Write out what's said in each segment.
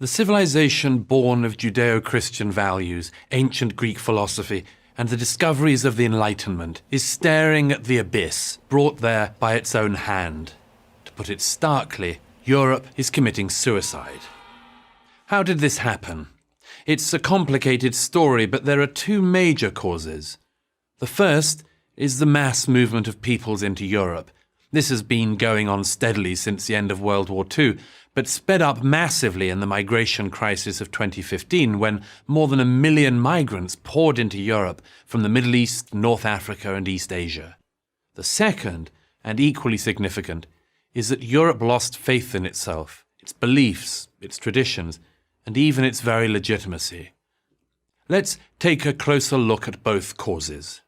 The civilization born of Judeo-Christian values, ancient Greek philosophy, and the discoveries of the Enlightenment is staring at the abyss brought there by its own hand. To put it starkly, Europe is committing suicide. How did this happen? It's a complicated story, but there are two major causes. The first is the mass movement of peoples into Europe. This has been going on steadily since the end of World War II, but sped up massively in the migration crisis of 2015 when more than 1 million migrants poured into Europe from the Middle East, North Africa and East Asia. The second, and equally significant, is that Europe lost faith in itself, its beliefs, its traditions, and even its very legitimacy. Let's take a closer look at both causes.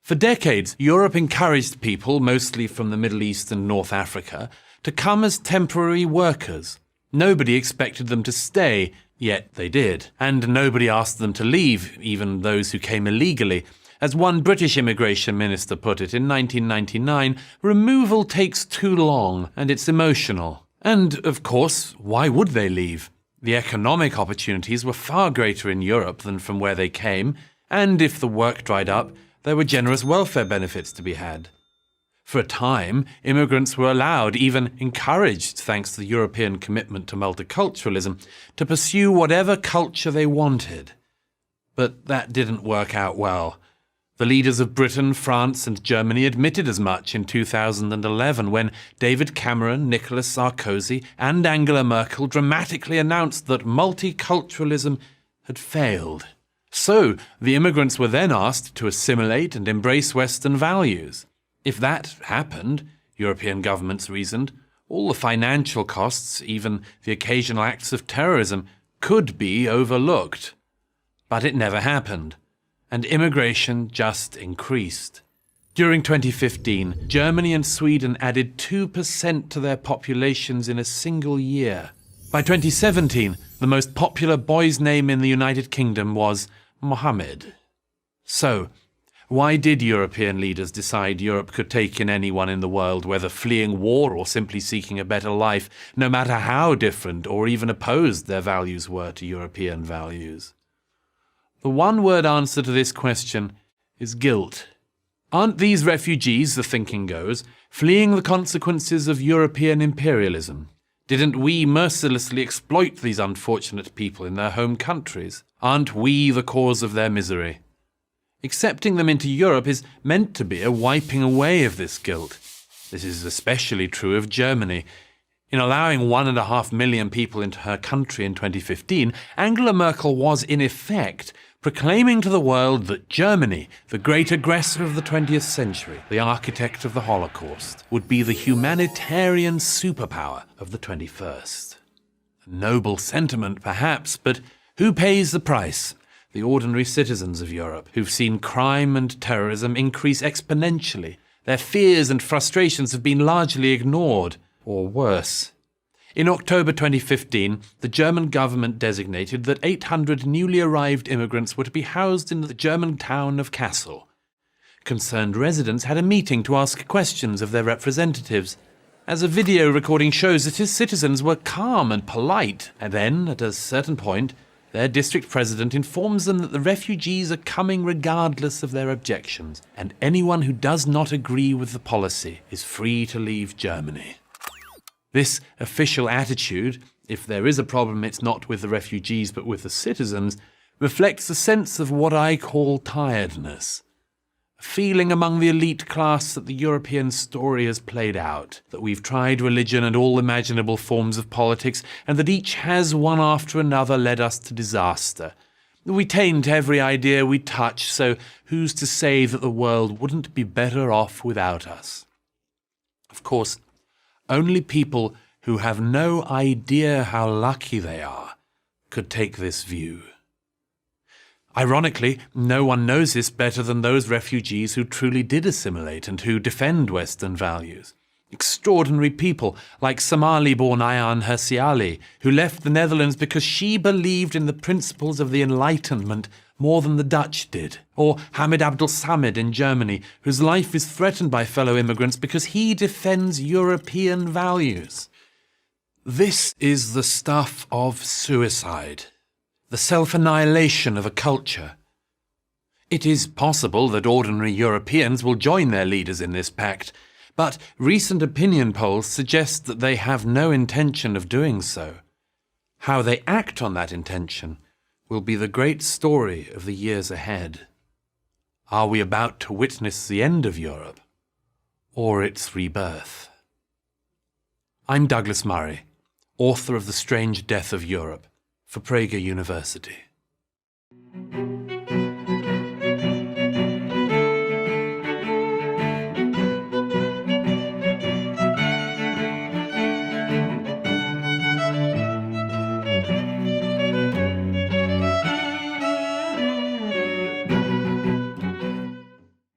For decades, Europe encouraged people, mostly from the Middle East and North Africa, to come as temporary workers. Nobody expected them to stay, yet they did. And nobody asked them to leave, even those who came illegally. As one British immigration minister put it in 1999, removal takes too long and it's emotional. And, of course, why would they leave? The economic opportunities were far greater in Europe than from where they came, and if the work dried up, there were generous welfare benefits to be had. For a time, immigrants were allowed, even encouraged, thanks to the European commitment to multiculturalism, to pursue whatever culture they wanted. But that didn't work out well. The leaders of Britain, France and Germany admitted as much in 2011 when David Cameron, Nicolas Sarkozy and Angela Merkel dramatically announced that multiculturalism had failed. So, the immigrants were then asked to assimilate and embrace Western values. If that happened, European governments reasoned, all the financial costs, even the occasional acts of terrorism, could be overlooked. But it never happened, and immigration just increased. During 2015, Germany and Sweden added 2% to their populations in a single year. By 2017, the most popular boy's name in the United Kingdom was Mohammed. So, why did European leaders decide Europe could take in anyone in the world, whether fleeing war or simply seeking a better life, no matter how different or even opposed their values were to European values? The one-word answer to this question is guilt. Aren't these refugees, the thinking goes, fleeing the consequences of European imperialism? Didn't we mercilessly exploit these unfortunate people in their home countries? Aren't we the cause of their misery? Accepting them into Europe is meant to be a wiping away of this guilt. This is especially true of Germany. In allowing 1.5 million people into her country in 2015, Angela Merkel was, in effect, proclaiming to the world that Germany, the great aggressor of the 20th century, the architect of the Holocaust, would be the humanitarian superpower of the 21st. A noble sentiment, perhaps, but who pays the price? The ordinary citizens of Europe, who've seen crime and terrorism increase exponentially. Their fears and frustrations have been largely ignored, or worse. In October 2015, the German government designated that 800 newly arrived immigrants were to be housed in the German town of Kassel. Concerned residents had a meeting to ask questions of their representatives. As a video recording shows, that his citizens were calm and polite, and then, at a certain point, their district president informs them that the refugees are coming regardless of their objections, and anyone who does not agree with the policy is free to leave Germany. This official attitude, if there is a problem it's not with the refugees but with the citizens, reflects a sense of what I call tiredness. A feeling among the elite class that the European story has played out, that we've tried religion and all imaginable forms of politics, and that each has one after another led us to disaster. We taint every idea we touch, so who's to say that the world wouldn't be better off without us? Of course, only people who have no idea how lucky they are could take this view. Ironically, no one knows this better than those refugees who truly did assimilate and who defend Western values. Extraordinary people like Somali-born Ayaan Hirsi Ali, who left the Netherlands because she believed in the principles of the Enlightenment more than the Dutch did. Or Hamid Abdel Samid in Germany, whose life is threatened by fellow immigrants because he defends European values. This is the stuff of suicide, the self-annihilation of a culture. It is possible that ordinary Europeans will join their leaders in this pact, but recent opinion polls suggest that they have no intention of doing so. How they act on that intention will be the great story of the years ahead. Are we about to witness the end of Europe, or its rebirth? I'm Douglas Murray, author of The Strange Death of Europe, for Prager University.